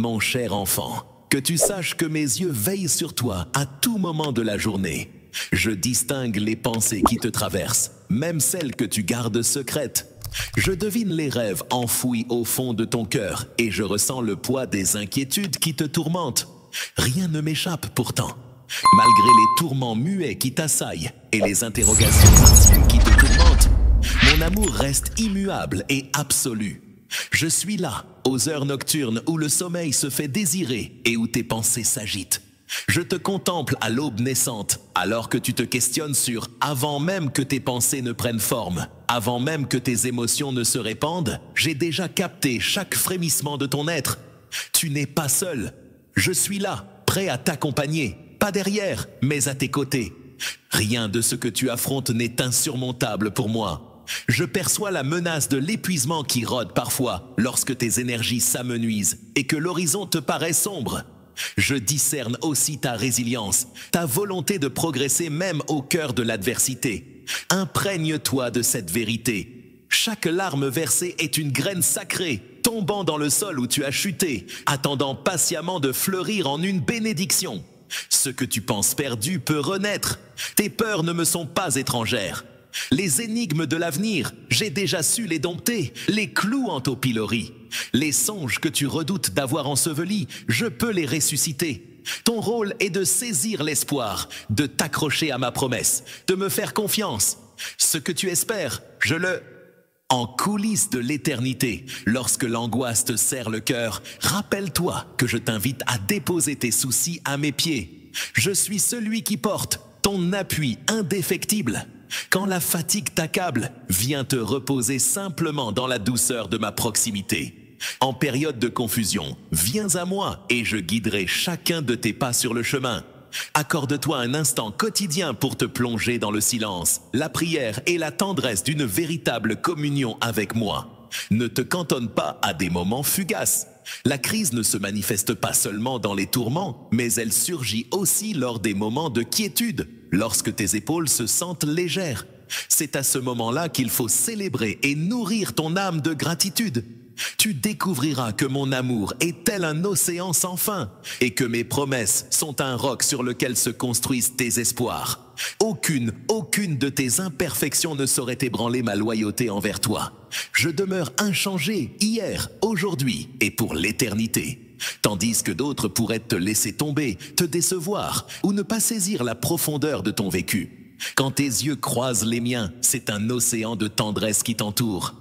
Mon cher enfant, que tu saches que mes yeux veillent sur toi à tout moment de la journée. Je distingue les pensées qui te traversent, même celles que tu gardes secrètes. Je devine les rêves enfouis au fond de ton cœur et je ressens le poids des inquiétudes qui te tourmentent. Rien ne m'échappe pourtant. Malgré les tourments muets qui t'assaillent et les interrogations intimes qui te tourmentent, mon amour reste immuable et absolu. Je suis là, aux heures nocturnes où le sommeil se fait désirer et où tes pensées s'agitent. Je te contemple à l'aube naissante, alors que tu te questionnes sur avant même que tes pensées ne prennent forme, avant même que tes émotions ne se répandent, j'ai déjà capté chaque frémissement de ton être. Tu n'es pas seul. Je suis là, prêt à t'accompagner, pas derrière, mais à tes côtés. Rien de ce que tu affrontes n'est insurmontable pour moi. Je perçois la menace de l'épuisement qui rôde parfois lorsque tes énergies s'amenuisent et que l'horizon te paraît sombre. Je discerne aussi ta résilience, ta volonté de progresser même au cœur de l'adversité. Imprègne-toi de cette vérité. Chaque larme versée est une graine sacrée, tombant dans le sol où tu as chuté, attendant patiemment de fleurir en une bénédiction. Ce que tu penses perdu peut renaître. Tes peurs ne me sont pas étrangères. Les énigmes de l'avenir, j'ai déjà su les dompter, les clouant au pilori. Les songes que tu redoutes d'avoir ensevelis, je peux les ressusciter. Ton rôle est de saisir l'espoir, de t'accrocher à ma promesse, de me faire confiance. Ce que tu espères, je le... En coulisses de l'éternité, lorsque l'angoisse te serre le cœur, rappelle-toi que je t'invite à déposer tes soucis à mes pieds. Je suis celui qui porte ton appui indéfectible. Quand la fatigue t'accable, viens te reposer simplement dans la douceur de ma proximité. En période de confusion, viens à moi et je guiderai chacun de tes pas sur le chemin. Accorde-toi un instant quotidien pour te plonger dans le silence, la prière et la tendresse d'une véritable communion avec moi. Ne te cantonne pas à des moments fugaces. La crise ne se manifeste pas seulement dans les tourments, mais elle surgit aussi lors des moments de quiétude, lorsque tes épaules se sentent légères. C'est à ce moment-là qu'il faut célébrer et nourrir ton âme de gratitude. Tu découvriras que mon amour est tel un océan sans fin et que mes promesses sont un roc sur lequel se construisent tes espoirs. Aucune de tes imperfections ne saurait ébranler ma loyauté envers toi. Je demeure inchangé hier, aujourd'hui et pour l'éternité. Tandis que d'autres pourraient te laisser tomber, te décevoir ou ne pas saisir la profondeur de ton vécu. Quand tes yeux croisent les miens, c'est un océan de tendresse qui t'entoure.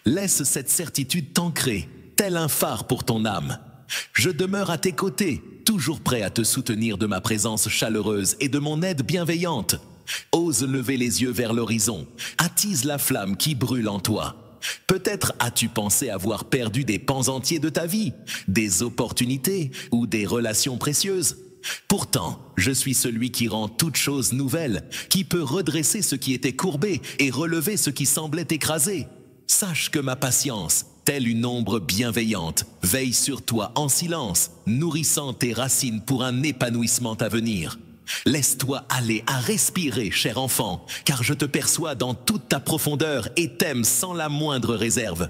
Laisse cette certitude t'ancrer, tel un phare pour ton âme. Je demeure à tes côtés, toujours prêt à te soutenir de ma présence chaleureuse et de mon aide bienveillante. Ose lever les yeux vers l'horizon, attise la flamme qui brûle en toi. Peut-être as-tu pensé avoir perdu des pans entiers de ta vie, des opportunités ou des relations précieuses. Pourtant, je suis celui qui rend toute chose nouvelle, qui peut redresser ce qui était courbé et relever ce qui semblait écrasé. Sache que ma patience, telle une ombre bienveillante, veille sur toi en silence, nourrissant tes racines pour un épanouissement à venir. Laisse-toi aller à respirer, cher enfant, car je te perçois dans toute ta profondeur et t'aime sans la moindre réserve.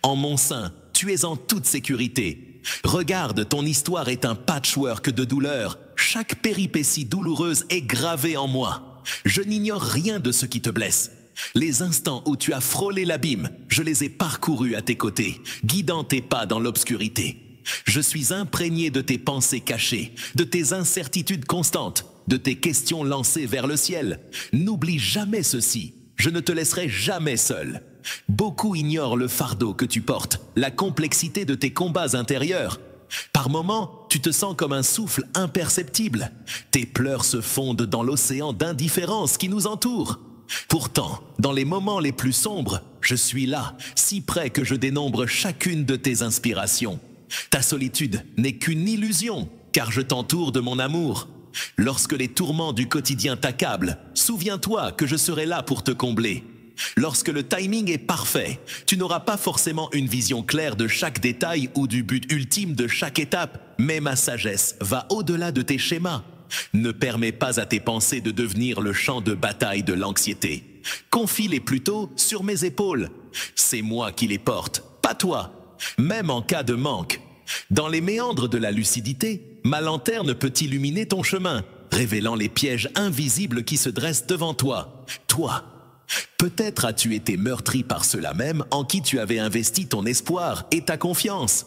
En mon sein, tu es en toute sécurité. Regarde, ton histoire est un patchwork de douleurs. Chaque péripétie douloureuse est gravée en moi. Je n'ignore rien de ce qui te blesse. Les instants où tu as frôlé l'abîme, je les ai parcourus à tes côtés, guidant tes pas dans l'obscurité. Je suis imprégné de tes pensées cachées, de tes incertitudes constantes, de tes questions lancées vers le ciel. N'oublie jamais ceci, je ne te laisserai jamais seul. Beaucoup ignorent le fardeau que tu portes, la complexité de tes combats intérieurs. Par moments, tu te sens comme un souffle imperceptible. Tes pleurs se fondent dans l'océan d'indifférence qui nous entoure. Pourtant, dans les moments les plus sombres, je suis là, si près que je dénombre chacune de tes inspirations. Ta solitude n'est qu'une illusion, car je t'entoure de mon amour. Lorsque les tourments du quotidien t'accablent, souviens-toi que je serai là pour te combler. Lorsque le timing est parfait, tu n'auras pas forcément une vision claire de chaque détail ou du but ultime de chaque étape, mais ma sagesse va au-delà de tes schémas. Ne permets pas à tes pensées de devenir le champ de bataille de l'anxiété. Confie-les plutôt sur mes épaules. C'est moi qui les porte, pas toi. Même en cas de manque, Dans les méandres de la lucidité, ma lanterne peut illuminer ton chemin, révélant les pièges invisibles qui se dressent devant toi. Toi. Peut-être as-tu été meurtri par ceux-là même en qui tu avais investi ton espoir et ta confiance.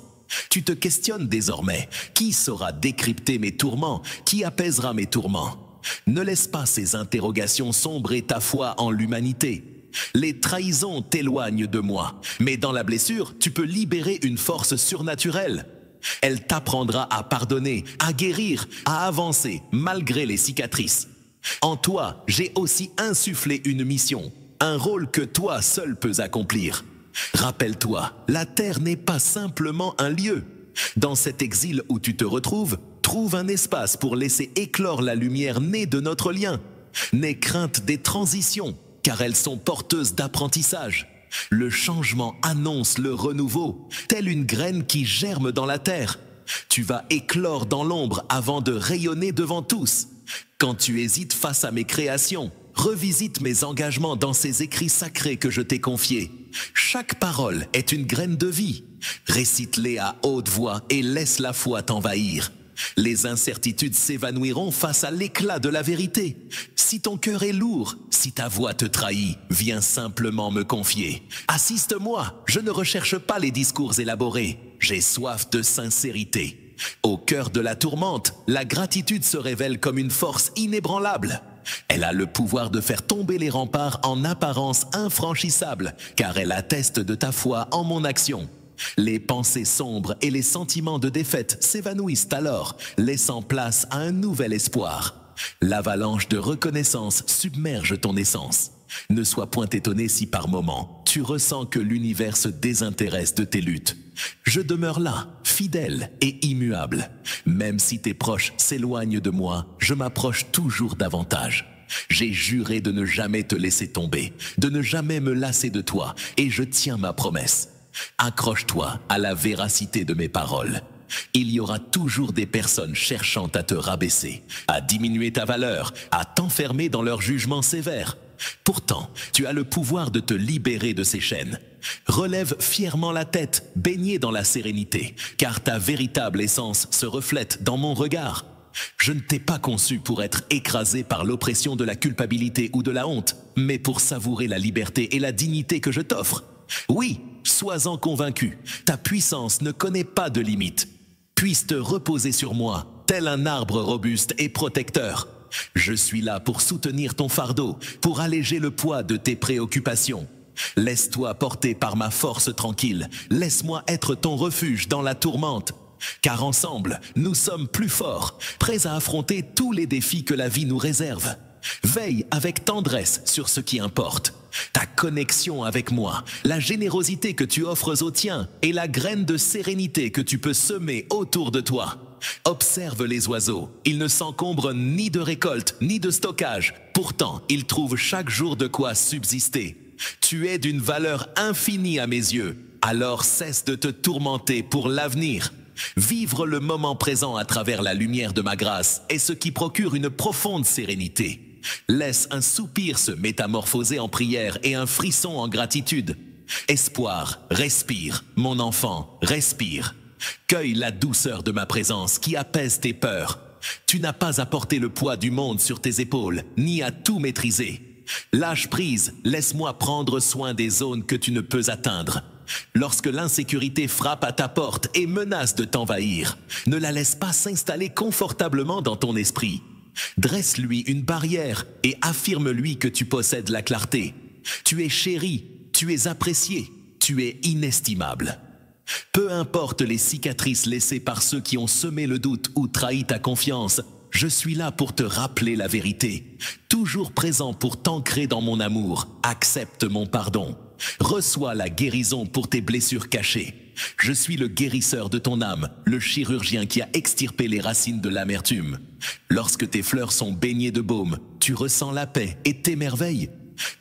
Tu te questionnes désormais. Qui saura décrypter mes tourments? Qui apaisera mes tourments? Ne laisse pas ces interrogations sombrer ta foi en l'humanité. Les trahisons t'éloignent de moi, mais dans la blessure, tu peux libérer une force surnaturelle. Elle t'apprendra à pardonner, à guérir, à avancer, malgré les cicatrices. En toi, j'ai aussi insufflé une mission, un rôle que toi seul peux accomplir. Rappelle-toi, la terre n'est pas simplement un lieu. Dans cet exil où tu te retrouves, trouve un espace pour laisser éclore la lumière née de notre lien. N'aie crainte des transitions, car elles sont porteuses d'apprentissage. Le changement annonce le renouveau, telle une graine qui germe dans la terre. Tu vas éclore dans l'ombre avant de rayonner devant tous. Quand tu hésites face à mes créations, revisite mes engagements dans ces écrits sacrés que je t'ai confiés. Chaque parole est une graine de vie. Récite-les à haute voix et laisse la foi t'envahir. Les incertitudes s'évanouiront face à l'éclat de la vérité. Si ton cœur est lourd, si ta voix te trahit, viens simplement me confier. Assiste-moi, je ne recherche pas les discours élaborés. J'ai soif de sincérité. Au cœur de la tourmente, la gratitude se révèle comme une force inébranlable. Elle a le pouvoir de faire tomber les remparts en apparence infranchissables, car elle atteste de ta foi en mon action. Les pensées sombres et les sentiments de défaite s'évanouissent alors, laissant place à un nouvel espoir. L'avalanche de reconnaissance submerge ton essence. Ne sois point étonné si par moments, tu ressens que l'univers se désintéresse de tes luttes. Je demeure là, fidèle et immuable. Même si tes proches s'éloignent de moi, je m'approche toujours davantage. J'ai juré de ne jamais te laisser tomber, de ne jamais me lasser de toi, et je tiens ma promesse. Accroche-toi à la véracité de mes paroles. Il y aura toujours des personnes cherchant à te rabaisser, à diminuer ta valeur, à t'enfermer dans leur jugement sévère. Pourtant, tu as le pouvoir de te libérer de ces chaînes. Relève fièrement la tête, baigné dans la sérénité, car ta véritable essence se reflète dans mon regard. Je ne t'ai pas conçu pour être écrasé par l'oppression de la culpabilité ou de la honte, mais pour savourer la liberté et la dignité que je t'offre. Oui, sois-en convaincu, ta puissance ne connaît pas de limite. Puisse te reposer sur moi, tel un arbre robuste et protecteur. Je suis là pour soutenir ton fardeau, pour alléger le poids de tes préoccupations. Laisse-toi porter par ma force tranquille, laisse-moi être ton refuge dans la tourmente. Car ensemble, nous sommes plus forts, prêts à affronter tous les défis que la vie nous réserve. Veille avec tendresse sur ce qui importe. Ta connexion avec moi, la générosité que tu offres aux tiens et la graine de sérénité que tu peux semer autour de toi. Observe les oiseaux, ils ne s'encombrent ni de récolte ni de stockage. Pourtant, ils trouvent chaque jour de quoi subsister. Tu es d'une valeur infinie à mes yeux, alors cesse de te tourmenter pour l'avenir. Vivre le moment présent à travers la lumière de ma grâce est ce qui procure une profonde sérénité. Laisse un soupir se métamorphoser en prière et un frisson en gratitude. Espoir, respire, mon enfant, respire. Cueille la douceur de ma présence qui apaise tes peurs. Tu n'as pas à porter le poids du monde sur tes épaules, ni à tout maîtriser. Lâche prise, laisse-moi prendre soin des zones que tu ne peux atteindre. Lorsque l'insécurité frappe à ta porte et menace de t'envahir, ne la laisse pas s'installer confortablement dans ton esprit. Dresse-lui une barrière et affirme-lui que tu possèdes la clarté. Tu es chéri, tu es apprécié, tu es inestimable. Peu importe les cicatrices laissées par ceux qui ont semé le doute ou trahi ta confiance, je suis là pour te rappeler la vérité. Toujours présent pour t'ancrer dans mon amour, accepte mon pardon. Reçois la guérison pour tes blessures cachées. Je suis le guérisseur de ton âme, le chirurgien qui a extirpé les racines de l'amertume. Lorsque tes fleurs sont baignées de baume, tu ressens la paix et t'émerveilles.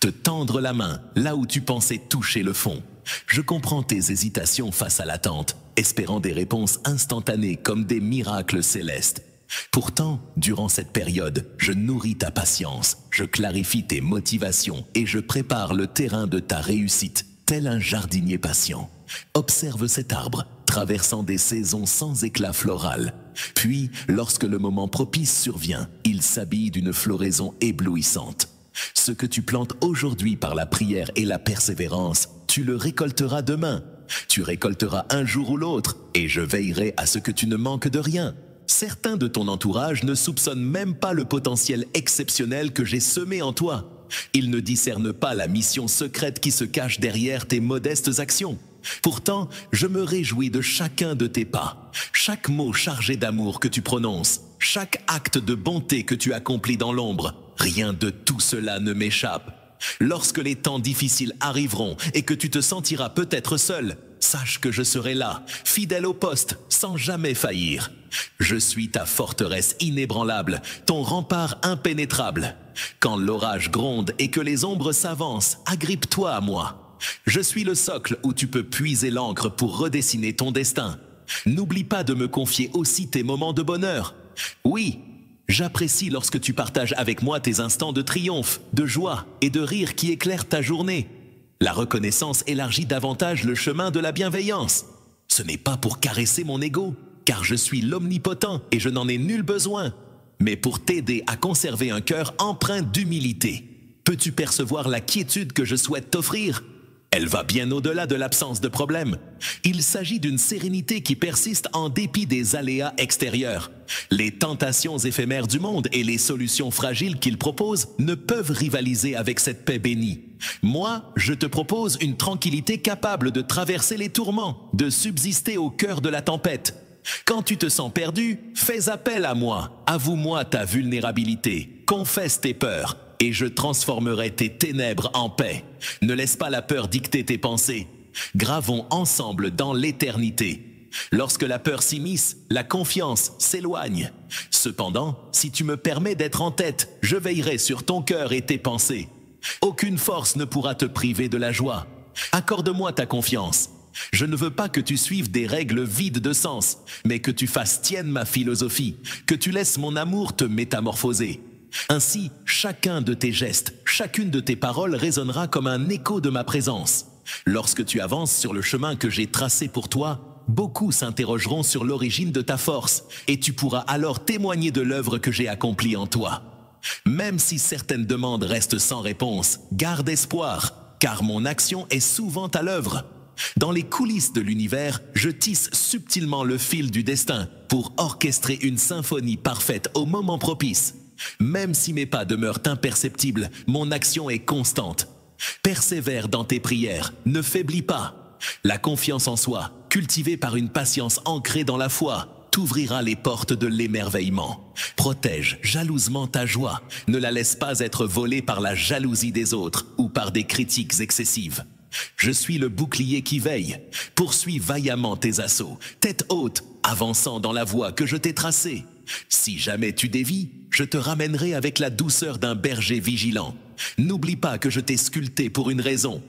Te tendre la main là où tu pensais toucher le fond. Je comprends tes hésitations face à l'attente, espérant des réponses instantanées comme des miracles célestes. Pourtant, durant cette période, je nourris ta patience, je clarifie tes motivations et je prépare le terrain de ta réussite, tel un jardinier patient. Observe cet arbre, traversant des saisons sans éclat floral. Puis, lorsque le moment propice survient, il s'habille d'une floraison éblouissante. Ce que tu plantes aujourd'hui par la prière et la persévérance, tu le récolteras demain. Tu récolteras un jour ou l'autre, et je veillerai à ce que tu ne manques de rien. Certains de ton entourage ne soupçonnent même pas le potentiel exceptionnel que j'ai semé en toi. Ils ne discernent pas la mission secrète qui se cache derrière tes modestes actions. Pourtant, je me réjouis de chacun de tes pas, chaque mot chargé d'amour que tu prononces, chaque acte de bonté que tu accomplis dans l'ombre. Rien de tout cela ne m'échappe. Lorsque les temps difficiles arriveront et que tu te sentiras peut-être seul, sache que je serai là, fidèle au poste, sans jamais faillir. Je suis ta forteresse inébranlable, ton rempart impénétrable. Quand l'orage gronde et que les ombres s'avancent, agrippe-toi à moi. Je suis le socle où tu peux puiser l'encre pour redessiner ton destin. N'oublie pas de me confier aussi tes moments de bonheur. Oui, j'apprécie lorsque tu partages avec moi tes instants de triomphe, de joie et de rire qui éclairent ta journée. La reconnaissance élargit davantage le chemin de la bienveillance. Ce n'est pas pour caresser mon ego, car je suis l'omnipotent et je n'en ai nul besoin, mais pour t'aider à conserver un cœur empreint d'humilité. Peux-tu percevoir la quiétude que je souhaite t'offrir ? Elle va bien au-delà de l'absence de problème. Il s'agit d'une sérénité qui persiste en dépit des aléas extérieurs. Les tentations éphémères du monde et les solutions fragiles qu'il propose ne peuvent rivaliser avec cette paix bénie. Moi, je te propose une tranquillité capable de traverser les tourments, de subsister au cœur de la tempête. Quand tu te sens perdu, fais appel à moi, avoue-moi ta vulnérabilité, confesse tes peurs, et je transformerai tes ténèbres en paix. Ne laisse pas la peur dicter tes pensées. Gravons ensemble dans l'éternité. Lorsque la peur s'immisce, la confiance s'éloigne. Cependant, si tu me permets d'être en tête, je veillerai sur ton cœur et tes pensées. Aucune force ne pourra te priver de la joie. Accorde-moi ta confiance. Je ne veux pas que tu suives des règles vides de sens, mais que tu fasses tienne ma philosophie, que tu laisses mon amour te métamorphoser. Ainsi, chacun de tes gestes, chacune de tes paroles résonnera comme un écho de ma présence. Lorsque tu avances sur le chemin que j'ai tracé pour toi, beaucoup s'interrogeront sur l'origine de ta force, et tu pourras alors témoigner de l'œuvre que j'ai accomplie en toi. Même si certaines demandes restent sans réponse, garde espoir, car mon action est souvent à l'œuvre. Dans les coulisses de l'univers, je tisse subtilement le fil du destin pour orchestrer une symphonie parfaite au moment propice. Même si mes pas demeurent imperceptibles, mon action est constante. Persévère dans tes prières, ne faiblis pas. La confiance en soi, cultivée par une patience ancrée dans la foi, t'ouvrira les portes de l'émerveillement. Protège jalousement ta joie, ne la laisse pas être volée par la jalousie des autres ou par des critiques excessives. Je suis le bouclier qui veille. Poursuis vaillamment tes assauts, tête haute, avançant dans la voie que je t'ai tracée. Si jamais tu dévies, je te ramènerai avec la douceur d'un berger vigilant. N'oublie pas que je t'ai sculpté pour une raison.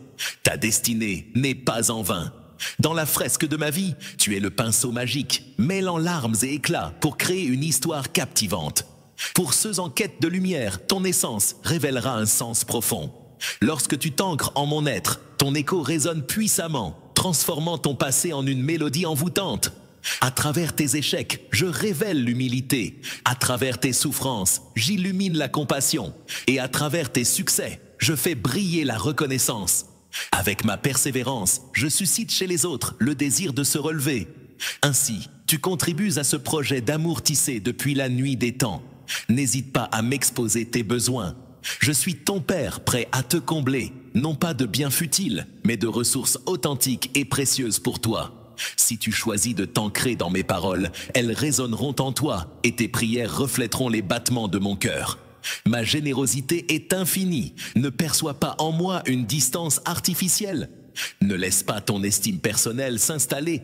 Ta destinée n'est pas en vain. Dans la fresque de ma vie, tu es le pinceau magique, mêlant larmes et éclats pour créer une histoire captivante. Pour ceux en quête de lumière, ton essence révélera un sens profond. Lorsque tu t'ancres en mon être, ton écho résonne puissamment, transformant ton passé en une mélodie envoûtante. À travers tes échecs, je révèle l'humilité. À travers tes souffrances, j'illumine la compassion. Et à travers tes succès, je fais briller la reconnaissance. Avec ma persévérance, je suscite chez les autres le désir de se relever. Ainsi, tu contribues à ce projet d'amour tissé depuis la nuit des temps. N'hésite pas à m'exposer tes besoins. Je suis ton père prêt à te combler, non pas de biens futiles, mais de ressources authentiques et précieuses pour toi. Si tu choisis de t'ancrer dans mes paroles, elles résonneront en toi et tes prières reflèteront les battements de mon cœur. Ma générosité est infinie, ne perçois pas en moi une distance artificielle. Ne laisse pas ton estime personnelle s'installer.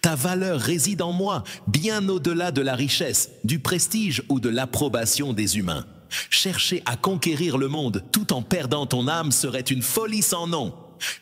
Ta valeur réside en moi, bien au-delà de la richesse, du prestige ou de l'approbation des humains. Chercher à conquérir le monde tout en perdant ton âme serait une folie sans nom.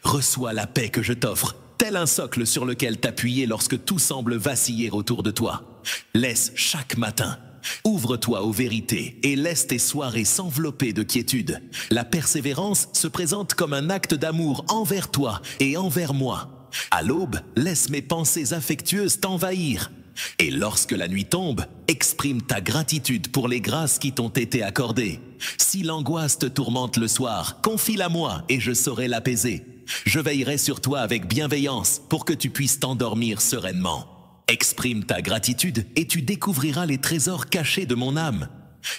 Reçois la paix que je t'offre, tel un socle sur lequel t'appuyer lorsque tout semble vaciller autour de toi. Laisse chaque matin. Ouvre-toi aux vérités et laisse tes soirées s'envelopper de quiétude. La persévérance se présente comme un acte d'amour envers toi et envers moi. À l'aube, laisse mes pensées affectueuses t'envahir. Et lorsque la nuit tombe, exprime ta gratitude pour les grâces qui t'ont été accordées. Si l'angoisse te tourmente le soir, confie-la moi et je saurai l'apaiser. Je veillerai sur toi avec bienveillance pour que tu puisses t'endormir sereinement. Exprime ta gratitude et tu découvriras les trésors cachés de mon âme.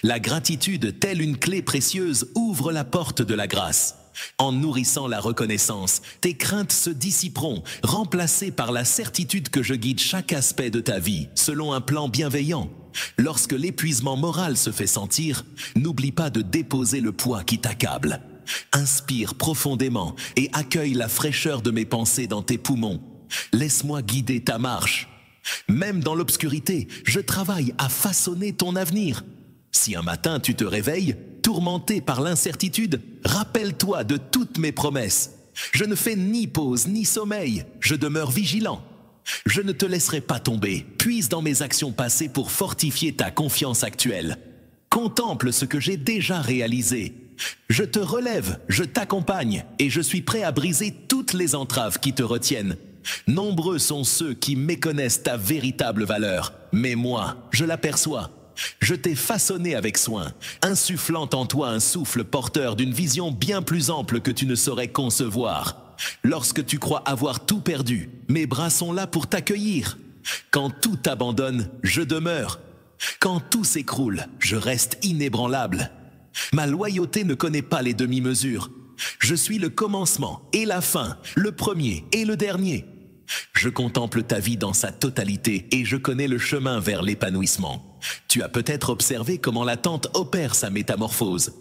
La gratitude, telle une clé précieuse, ouvre la porte de la grâce. En nourrissant la reconnaissance, tes craintes se dissiperont, remplacées par la certitude que je guide chaque aspect de ta vie, selon un plan bienveillant. Lorsque l'épuisement moral se fait sentir, n'oublie pas de déposer le poids qui t'accable. Inspire profondément et accueille la fraîcheur de mes pensées dans tes poumons. Laisse-moi guider ta marche. Même dans l'obscurité, je travaille à façonner ton avenir. Si un matin tu te réveilles, tourmenté par l'incertitude, rappelle-toi de toutes mes promesses. Je ne fais ni pause ni sommeil, je demeure vigilant. Je ne te laisserai pas tomber, puise dans mes actions passées pour fortifier ta confiance actuelle. Contemple ce que j'ai déjà réalisé. Je te relève, je t'accompagne et je suis prêt à briser toutes les entraves qui te retiennent. Nombreux sont ceux qui méconnaissent ta véritable valeur, mais moi, je l'aperçois. Je t'ai façonné avec soin, insufflant en toi un souffle porteur d'une vision bien plus ample que tu ne saurais concevoir. Lorsque tu crois avoir tout perdu, mes bras sont là pour t'accueillir. Quand tout abandonne, je demeure. Quand tout s'écroule, je reste inébranlable. Ma loyauté ne connaît pas les demi-mesures. Je suis le commencement et la fin, le premier et le dernier. Je contemple ta vie dans sa totalité et je connais le chemin vers l'épanouissement. Tu as peut-être observé comment l'attente opère sa métamorphose.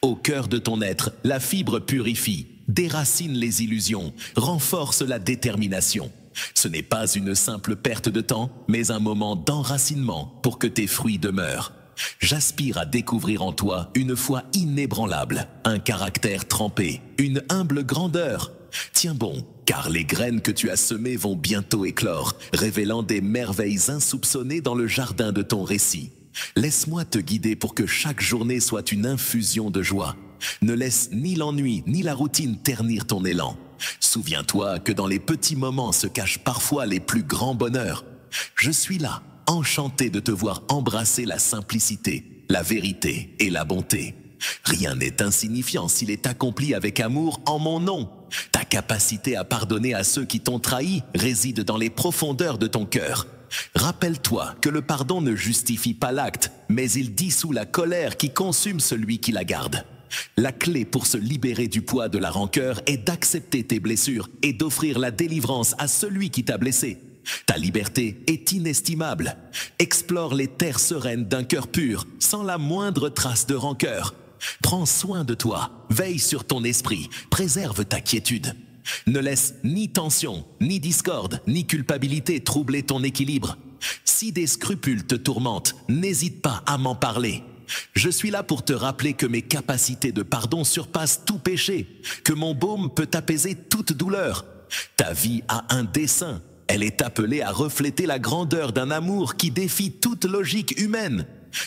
Au cœur de ton être, la fibre purifie, déracine les illusions, renforce la détermination. Ce n'est pas une simple perte de temps, mais un moment d'enracinement pour que tes fruits demeurent. J'aspire à découvrir en toi une foi inébranlable, un caractère trempé, une humble grandeur. Tiens bon, car les graines que tu as semées vont bientôt éclore, révélant des merveilles insoupçonnées dans le jardin de ton récit. Laisse-moi te guider pour que chaque journée soit une infusion de joie. Ne laisse ni l'ennui ni la routine ternir ton élan. Souviens-toi que dans les petits moments se cachent parfois les plus grands bonheurs. Je suis là, enchanté de te voir embrasser la simplicité, la vérité et la bonté. Rien n'est insignifiant s'il est accompli avec amour en mon nom. Ta capacité à pardonner à ceux qui t'ont trahi réside dans les profondeurs de ton cœur. Rappelle-toi que le pardon ne justifie pas l'acte, mais il dissout la colère qui consume celui qui la garde. La clé pour se libérer du poids de la rancœur est d'accepter tes blessures et d'offrir la délivrance à celui qui t'a blessé. Ta liberté est inestimable. Explore les terres sereines d'un cœur pur, sans la moindre trace de rancœur. Prends soin de toi, veille sur ton esprit, préserve ta quiétude. Ne laisse ni tension, ni discorde, ni culpabilité troubler ton équilibre. Si des scrupules te tourmentent, n'hésite pas à m'en parler. Je suis là pour te rappeler que mes capacités de pardon surpassent tout péché, que mon baume peut apaiser toute douleur. Ta vie a un dessein. Elle est appelée à refléter la grandeur d'un amour qui défie toute logique humaine.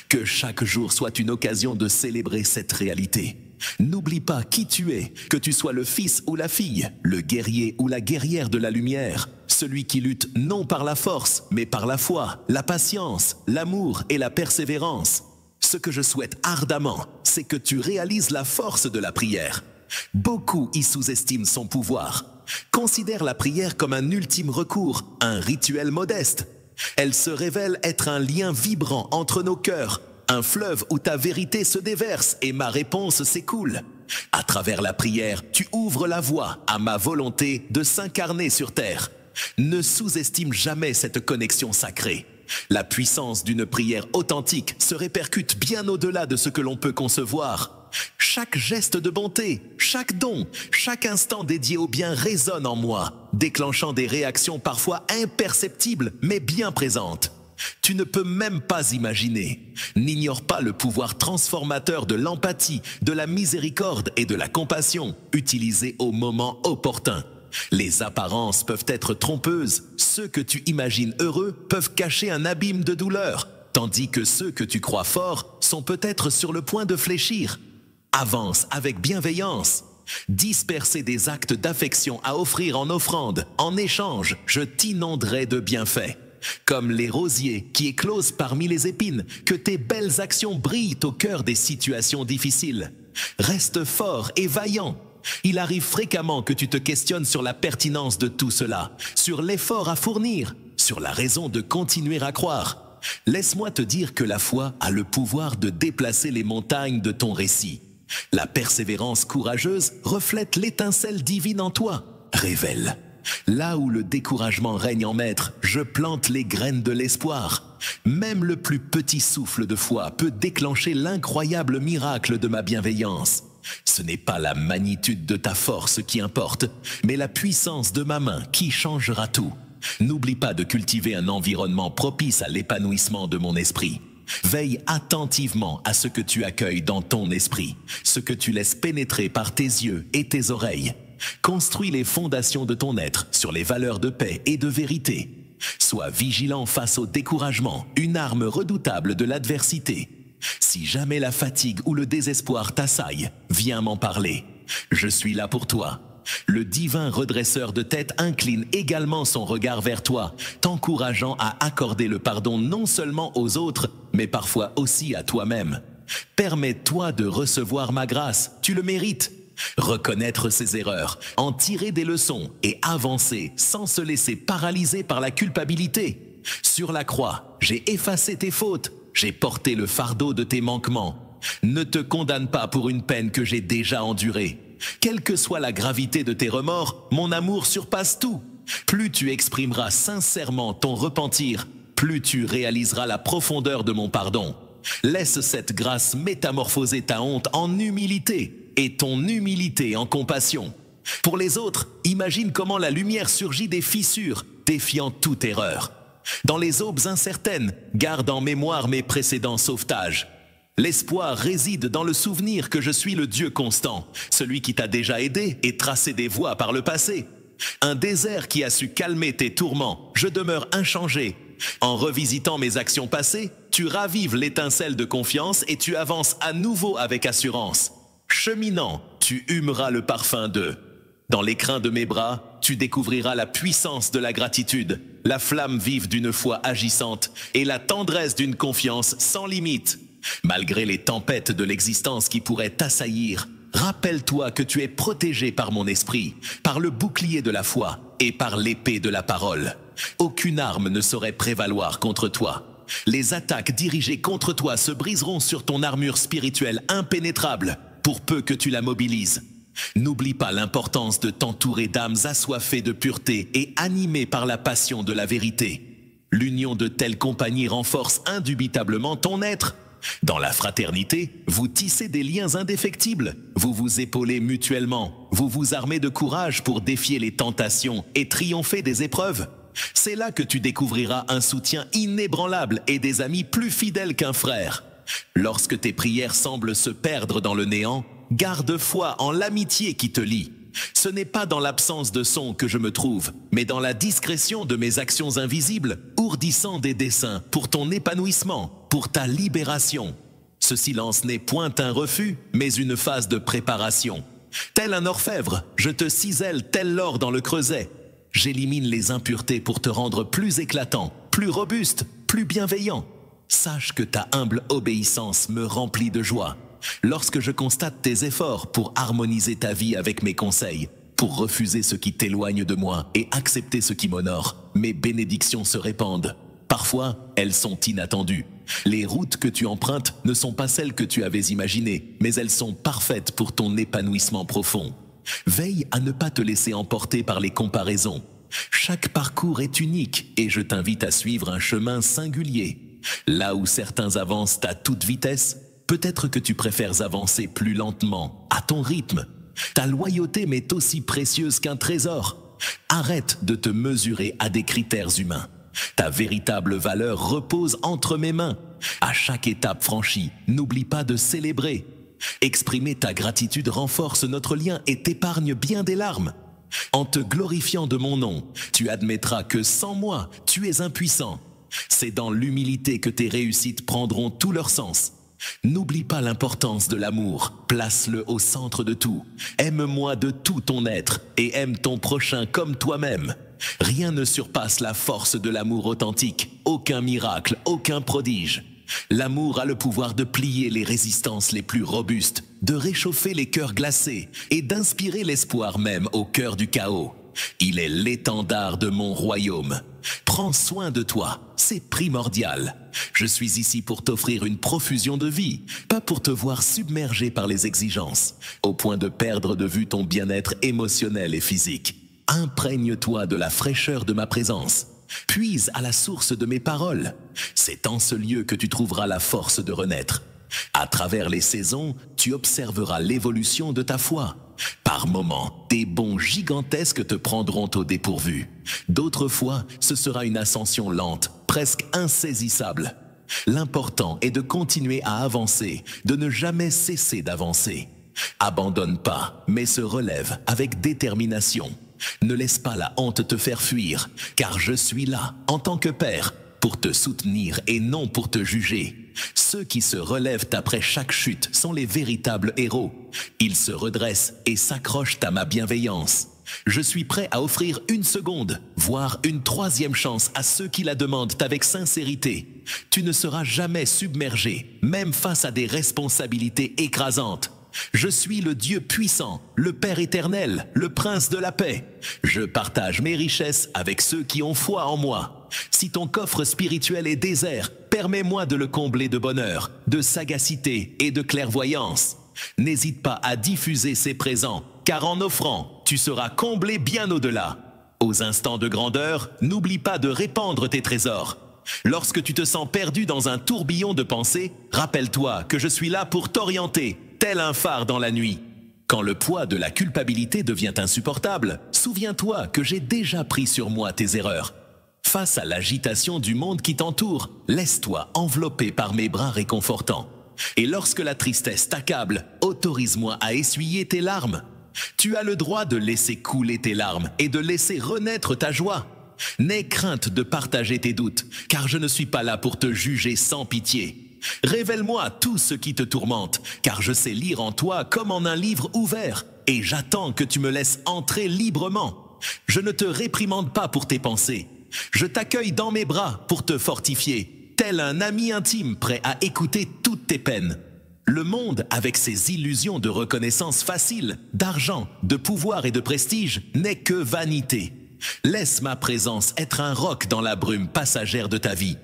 Que chaque jour soit une occasion de célébrer cette réalité. N'oublie pas qui tu es, que tu sois le fils ou la fille, le guerrier ou la guerrière de la lumière, celui qui lutte non par la force, mais par la foi, la patience, l'amour et la persévérance. Ce que je souhaite ardemment, c'est que tu réalises la force de la prière. Beaucoup y sous-estiment son pouvoir. Considère la prière comme un ultime recours, un rituel modeste. Elle se révèle être un lien vibrant entre nos cœurs, un fleuve où ta vérité se déverse et ma réponse s'écoule. À travers la prière, tu ouvres la voie à ma volonté de s'incarner sur terre. Ne sous-estime jamais cette connexion sacrée. La puissance d'une prière authentique se répercute bien au-delà de ce que l'on peut concevoir. Chaque geste de bonté, chaque don, chaque instant dédié au bien résonne en moi, déclenchant des réactions parfois imperceptibles mais bien présentes. Tu ne peux même pas imaginer. N'ignore pas le pouvoir transformateur de l'empathie, de la miséricorde et de la compassion, utilisés au moment opportun. Les apparences peuvent être trompeuses, ceux que tu imagines heureux peuvent cacher un abîme de douleur, tandis que ceux que tu crois forts sont peut-être sur le point de fléchir. Avance avec bienveillance. Disperser des actes d'affection à offrir en offrande. En échange, je t'inonderai de bienfaits. Comme les rosiers qui éclosent parmi les épines, que tes belles actions brillent au cœur des situations difficiles. Reste fort et vaillant. Il arrive fréquemment que tu te questionnes sur la pertinence de tout cela, sur l'effort à fournir, sur la raison de continuer à croire. Laisse-moi te dire que la foi a le pouvoir de déplacer les montagnes de ton récit. La persévérance courageuse reflète l'étincelle divine en toi. Révèle. Là où le découragement règne en maître, je plante les graines de l'espoir. Même le plus petit souffle de foi peut déclencher l'incroyable miracle de ma bienveillance. Ce n'est pas la magnitude de ta force qui importe, mais la puissance de ma main qui changera tout. N'oublie pas de cultiver un environnement propice à l'épanouissement de mon esprit. Veille attentivement à ce que tu accueilles dans ton esprit, ce que tu laisses pénétrer par tes yeux et tes oreilles. Construis les fondations de ton être sur les valeurs de paix et de vérité. Sois vigilant face au découragement, une arme redoutable de l'adversité. Si jamais la fatigue ou le désespoir t'assaille, viens m'en parler. Je suis là pour toi. Le divin redresseur de tête incline également son regard vers toi, t'encourageant à accorder le pardon non seulement aux autres, mais parfois aussi à toi-même. Permets-toi de recevoir ma grâce, tu le mérites. Reconnaître ses erreurs, en tirer des leçons et avancer sans se laisser paralyser par la culpabilité. Sur la croix, j'ai effacé tes fautes, j'ai porté le fardeau de tes manquements. Ne te condamne pas pour une peine que j'ai déjà endurée. Quelle que soit la gravité de tes remords, mon amour surpasse tout. Plus tu exprimeras sincèrement ton repentir, plus tu réaliseras la profondeur de mon pardon. Laisse cette grâce métamorphoser ta honte en humilité et ton humilité en compassion. Pour les autres, imagine comment la lumière surgit des fissures, défiant toute erreur. Dans les aubes incertaines, garde en mémoire mes précédents sauvetages. L'espoir réside dans le souvenir que je suis le Dieu constant, celui qui t'a déjà aidé et tracé des voies par le passé. Un désert qui a su calmer tes tourments, je demeure inchangé. En revisitant mes actions passées, tu ravives l'étincelle de confiance et tu avances à nouveau avec assurance. Cheminant, tu humeras le parfum d'eux. Dans l'écrin de mes bras, tu découvriras la puissance de la gratitude, la flamme vive d'une foi agissante et la tendresse d'une confiance sans limite. Malgré les tempêtes de l'existence qui pourraient t'assaillir, rappelle-toi que tu es protégé par mon esprit, par le bouclier de la foi et par l'épée de la parole. Aucune arme ne saurait prévaloir contre toi. Les attaques dirigées contre toi se briseront sur ton armure spirituelle impénétrable, pour peu que tu la mobilises. N'oublie pas l'importance de t'entourer d'âmes assoiffées de pureté et animées par la passion de la vérité. L'union de telles compagnies renforce indubitablement ton être. Dans la fraternité, vous tissez des liens indéfectibles, vous vous épaulez mutuellement, vous vous armez de courage pour défier les tentations et triompher des épreuves. C'est là que tu découvriras un soutien inébranlable et des amis plus fidèles qu'un frère. Lorsque tes prières semblent se perdre dans le néant, garde foi en l'amitié qui te lie. Ce n'est pas dans l'absence de son que je me trouve, mais dans la discrétion de mes actions invisibles, ourdissant des desseins pour ton épanouissement, pour ta libération. Ce silence n'est point un refus, mais une phase de préparation. Tel un orfèvre, je te cisèle tel l'or dans le creuset. J'élimine les impuretés pour te rendre plus éclatant, plus robuste, plus bienveillant. Sache que ta humble obéissance me remplit de joie. Lorsque je constate tes efforts pour harmoniser ta vie avec mes conseils, pour refuser ce qui t'éloigne de moi et accepter ce qui m'honore, mes bénédictions se répandent. Parfois, elles sont inattendues. Les routes que tu empruntes ne sont pas celles que tu avais imaginées, mais elles sont parfaites pour ton épanouissement profond. Veille à ne pas te laisser emporter par les comparaisons. Chaque parcours est unique et je t'invite à suivre un chemin singulier. Là où certains avancent à toute vitesse, peut-être que tu préfères avancer plus lentement, à ton rythme. Ta loyauté m'est aussi précieuse qu'un trésor. Arrête de te mesurer à des critères humains. Ta véritable valeur repose entre mes mains. À chaque étape franchie, n'oublie pas de célébrer. Exprimer ta gratitude renforce notre lien et t'épargne bien des larmes. En te glorifiant de mon nom, tu admettras que sans moi, tu es impuissant. C'est dans l'humilité que tes réussites prendront tout leur sens. N'oublie pas l'importance de l'amour, place-le au centre de tout. Aime-moi de tout ton être et aime ton prochain comme toi-même. Rien ne surpasse la force de l'amour authentique, aucun miracle, aucun prodige. L'amour a le pouvoir de plier les résistances les plus robustes, de réchauffer les cœurs glacés et d'inspirer l'espoir même au cœur du chaos. Il est l'étendard de mon royaume. Prends soin de toi, c'est primordial. Je suis ici pour t'offrir une profusion de vie, pas pour te voir submergé par les exigences, au point de perdre de vue ton bien-être émotionnel et physique. Imprègne-toi de la fraîcheur de ma présence. Puise à la source de mes paroles. C'est en ce lieu que tu trouveras la force de renaître. À travers les saisons, tu observeras l'évolution de ta foi. Par moments, des bonds gigantesques te prendront au dépourvu. D'autres fois, ce sera une ascension lente, presque insaisissable. L'important est de continuer à avancer, de ne jamais cesser d'avancer. Abandonne pas, mais se relève avec détermination. Ne laisse pas la honte te faire fuir, car je suis là, en tant que père, pour te soutenir et non pour te juger. Ceux qui se relèvent après chaque chute sont les véritables héros. Ils se redressent et s'accrochent à ma bienveillance. Je suis prêt à offrir une seconde, voire une troisième chance à ceux qui la demandent avec sincérité. Tu ne seras jamais submergé, même face à des responsabilités écrasantes. Je suis le Dieu puissant, le Père éternel, le Prince de la paix. Je partage mes richesses avec ceux qui ont foi en moi. Si ton coffre spirituel est désert, permets-moi de le combler de bonheur, de sagacité et de clairvoyance. N'hésite pas à diffuser ces présents, car en offrant, tu seras comblé bien au-delà. Aux instants de grandeur, n'oublie pas de répandre tes trésors. Lorsque tu te sens perdu dans un tourbillon de pensées, rappelle-toi que je suis là pour t'orienter, tel un phare dans la nuit. Quand le poids de la culpabilité devient insupportable, souviens-toi que j'ai déjà pris sur moi tes erreurs. Face à l'agitation du monde qui t'entoure, laisse-toi envelopper par mes bras réconfortants. Et lorsque la tristesse t'accable, autorise-moi à essuyer tes larmes. Tu as le droit de laisser couler tes larmes et de laisser renaître ta joie. N'aie crainte de partager tes doutes, car je ne suis pas là pour te juger sans pitié. Révèle-moi tout ce qui te tourmente, car je sais lire en toi comme en un livre ouvert, et j'attends que tu me laisses entrer librement. Je ne te réprimande pas pour tes pensées. Je t'accueille dans mes bras pour te fortifier, tel un ami intime prêt à écouter toutes tes peines. Le monde, avec ses illusions de reconnaissance facile, d'argent, de pouvoir et de prestige, n'est que vanité. Laisse ma présence être un roc dans la brume passagère de ta vie.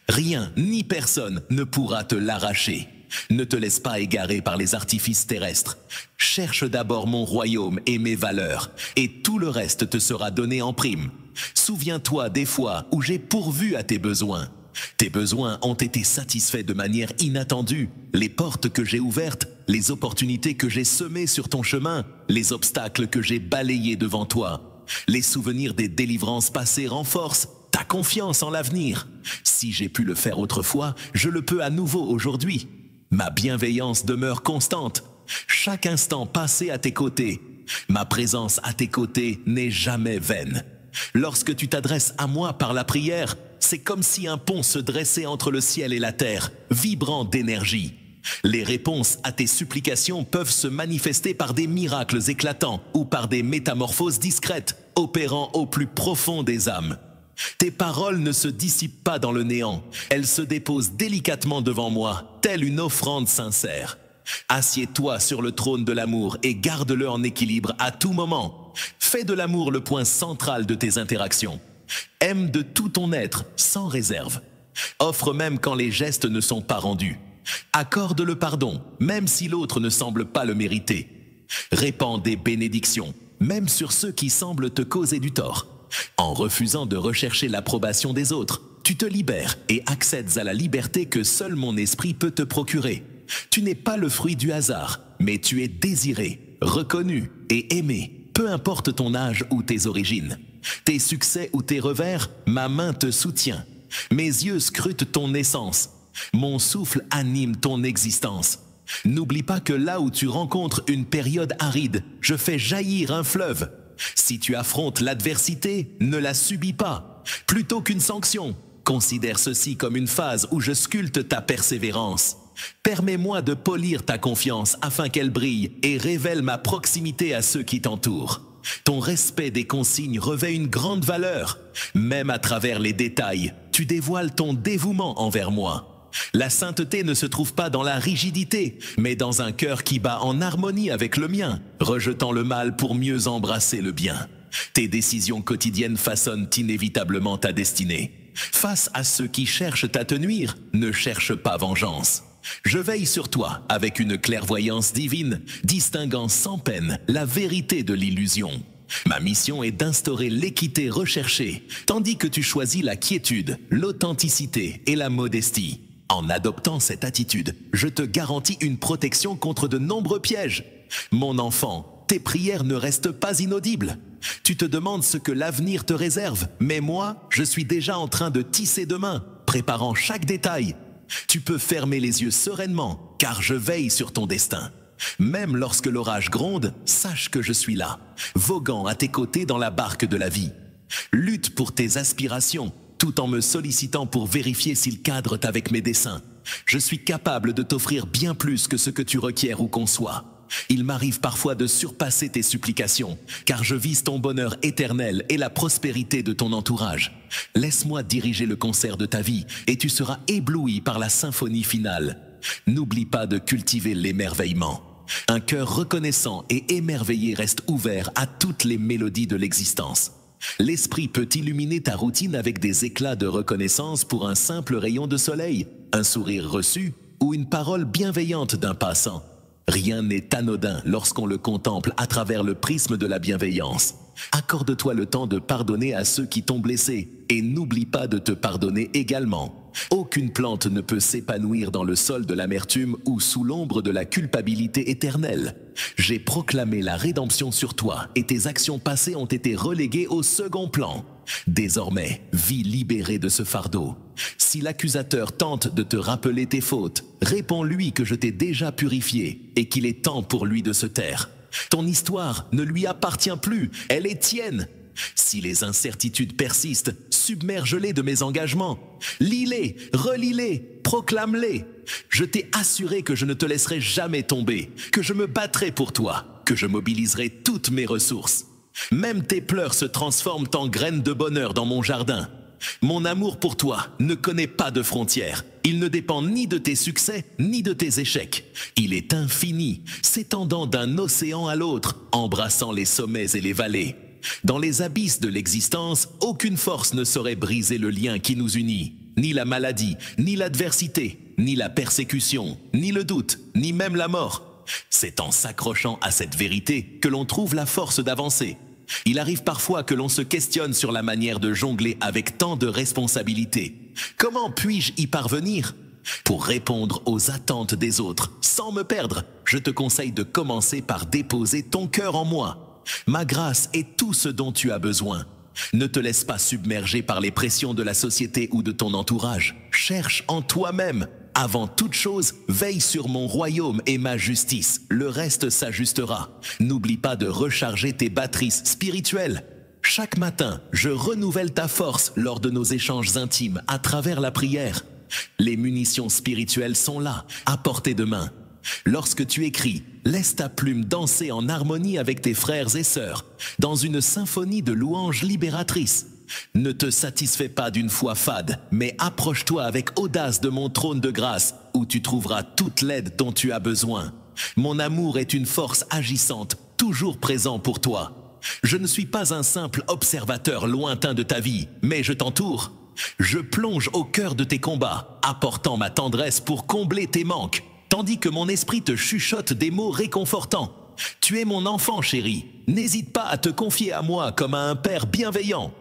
Rien ni personne ne pourra te l'arracher. Ne te laisse pas égarer par les artifices terrestres. Cherche d'abord mon royaume et mes valeurs, et tout le reste te sera donné en prime. Souviens-toi des fois où j'ai pourvu à tes besoins. Tes besoins ont été satisfaits de manière inattendue. Les portes que j'ai ouvertes, les opportunités que j'ai semées sur ton chemin, les obstacles que j'ai balayés devant toi. Les souvenirs des délivrances passées renforcent ta confiance en l'avenir. Si j'ai pu le faire autrefois, je le peux à nouveau aujourd'hui. Ma bienveillance demeure constante. Chaque instant passé à tes côtés, ma présence à tes côtés n'est jamais vaine. Lorsque tu t'adresses à moi par la prière, c'est comme si un pont se dressait entre le ciel et la terre, vibrant d'énergie. Les réponses à tes supplications peuvent se manifester par des miracles éclatants ou par des métamorphoses discrètes, opérant au plus profond des âmes. Tes paroles ne se dissipent pas dans le néant, elles se déposent délicatement devant moi, telle une offrande sincère. Assieds-toi sur le trône de l'amour et garde-le en équilibre à tout moment. Fais de l'amour le point central de tes interactions. Aime de tout ton être, sans réserve. Offre même quand les gestes ne sont pas rendus. Accorde le pardon, même si l'autre ne semble pas le mériter. Répands des bénédictions, même sur ceux qui semblent te causer du tort. En refusant de rechercher l'approbation des autres, tu te libères et accèdes à la liberté que seul mon esprit peut te procurer. Tu n'es pas le fruit du hasard, mais tu es désiré, reconnu et aimé, peu importe ton âge ou tes origines. Tes succès ou tes revers, ma main te soutient. Mes yeux scrutent ton essence. Mon souffle anime ton existence. N'oublie pas que là où tu rencontres une période aride, je fais jaillir un fleuve. Si tu affrontes l'adversité, ne la subis pas. Plutôt qu'une sanction, considère ceci comme une phase où je sculpte ta persévérance. Permets-moi de polir ta confiance afin qu'elle brille et révèle ma proximité à ceux qui t'entourent. Ton respect des consignes revêt une grande valeur. Même à travers les détails, tu dévoiles ton dévouement envers moi. La sainteté ne se trouve pas dans la rigidité, mais dans un cœur qui bat en harmonie avec le mien, rejetant le mal pour mieux embrasser le bien. Tes décisions quotidiennes façonnent inévitablement ta destinée. Face à ceux qui cherchent à te nuire, ne cherche pas vengeance. Je veille sur toi avec une clairvoyance divine, distinguant sans peine la vérité de l'illusion. Ma mission est d'instaurer l'équité recherchée, tandis que tu choisis la quiétude, l'authenticité et la modestie. En adoptant cette attitude, je te garantis une protection contre de nombreux pièges. Mon enfant, tes prières ne restent pas inaudibles. Tu te demandes ce que l'avenir te réserve, mais moi, je suis déjà en train de tisser demain, préparant chaque détail. Tu peux fermer les yeux sereinement, car je veille sur ton destin. Même lorsque l'orage gronde, sache que je suis là, voguant à tes côtés dans la barque de la vie. Lutte pour tes aspirations, tout en me sollicitant pour vérifier s'ils cadrent avec mes desseins. Je suis capable de t'offrir bien plus que ce que tu requiers ou conçois. Il m'arrive parfois de surpasser tes supplications, car je vise ton bonheur éternel et la prospérité de ton entourage. Laisse-moi diriger le concert de ta vie, et tu seras ébloui par la symphonie finale. N'oublie pas de cultiver l'émerveillement. Un cœur reconnaissant et émerveillé reste ouvert à toutes les mélodies de l'existence. L'esprit peut illuminer ta routine avec des éclats de reconnaissance pour un simple rayon de soleil, un sourire reçu ou une parole bienveillante d'un passant. Rien n'est anodin lorsqu'on le contemple à travers le prisme de la bienveillance. Accorde-toi le temps de pardonner à ceux qui t'ont blessé et n'oublie pas de te pardonner également. Aucune plante ne peut s'épanouir dans le sol de l'amertume ou sous l'ombre de la culpabilité éternelle. J'ai proclamé la rédemption sur toi et tes actions passées ont été reléguées au second plan. Désormais, vis libéré de ce fardeau. Si l'accusateur tente de te rappeler tes fautes, réponds-lui que je t'ai déjà purifié et qu'il est temps pour lui de se taire. Ton histoire ne lui appartient plus, elle est tienne. Si les incertitudes persistent, submerge-les de mes engagements. Lis-les, relis-les, proclame-les. Je t'ai assuré que je ne te laisserai jamais tomber, que je me battrai pour toi, que je mobiliserai toutes mes ressources. Même tes pleurs se transforment en graines de bonheur dans mon jardin. Mon amour pour toi ne connaît pas de frontières. Il ne dépend ni de tes succès, ni de tes échecs. Il est infini, s'étendant d'un océan à l'autre, embrassant les sommets et les vallées. Dans les abysses de l'existence, aucune force ne saurait briser le lien qui nous unit. Ni la maladie, ni l'adversité, ni la persécution, ni le doute, ni même la mort. C'est en s'accrochant à cette vérité que l'on trouve la force d'avancer. Il arrive parfois que l'on se questionne sur la manière de jongler avec tant de responsabilités. Comment puis-je y parvenir ? Pour répondre aux attentes des autres, sans me perdre, je te conseille de commencer par déposer ton cœur en moi. Ma grâce est tout ce dont tu as besoin. Ne te laisse pas submerger par les pressions de la société ou de ton entourage. Cherche en toi-même. Avant toute chose, veille sur mon royaume et ma justice. Le reste s'ajustera. N'oublie pas de recharger tes batteries spirituelles. Chaque matin, je renouvelle ta force lors de nos échanges intimes à travers la prière. Les munitions spirituelles sont là, à portée de main. Lorsque tu écris, laisse ta plume danser en harmonie avec tes frères et sœurs, dans une symphonie de louanges libératrices. Ne te satisfais pas d'une foi fade, mais approche-toi avec audace de mon trône de grâce, où tu trouveras toute l'aide dont tu as besoin. Mon amour est une force agissante, toujours présent pour toi. Je ne suis pas un simple observateur lointain de ta vie, mais je t'entoure. Je plonge au cœur de tes combats, apportant ma tendresse pour combler tes manques, tandis que mon esprit te chuchote des mots réconfortants. Tu es mon enfant, chéri. N'hésite pas à te confier à moi comme à un père bienveillant.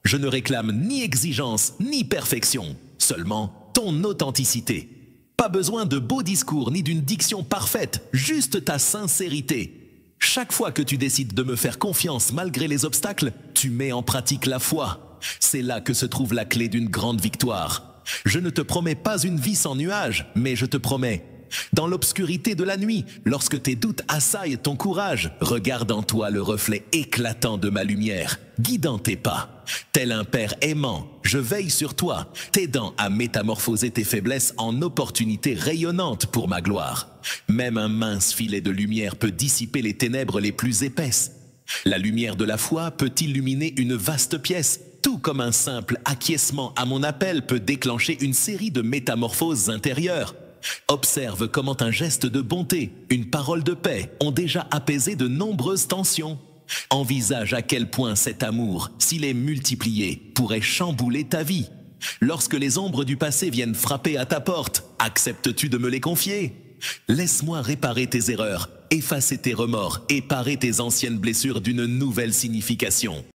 Je ne réclame ni exigence, ni perfection, seulement ton authenticité. Pas besoin de beaux discours ni d'une diction parfaite, juste ta sincérité. Chaque fois que tu décides de me faire confiance malgré les obstacles, tu mets en pratique la foi. C'est là que se trouve la clé d'une grande victoire. Je ne te promets pas une vie sans nuages, mais je te promets Dans l'obscurité de la nuit, lorsque tes doutes assaillent ton courage, regarde en toi le reflet éclatant de ma lumière, guidant tes pas. Tel un père aimant, je veille sur toi, t'aidant à métamorphoser tes faiblesses en opportunités rayonnantes pour ma gloire. Même un mince filet de lumière peut dissiper les ténèbres les plus épaisses. La lumière de la foi peut illuminer une vaste pièce, tout comme un simple acquiescement à mon appel peut déclencher une série de métamorphoses intérieures. Observe comment un geste de bonté, une parole de paix ont déjà apaisé de nombreuses tensions. Envisage à quel point cet amour, s'il est multiplié, pourrait chambouler ta vie. Lorsque les ombres du passé viennent frapper à ta porte, acceptes-tu de me les confier? Laisse-moi réparer tes erreurs, effacer tes remords et parer tes anciennes blessures d'une nouvelle signification.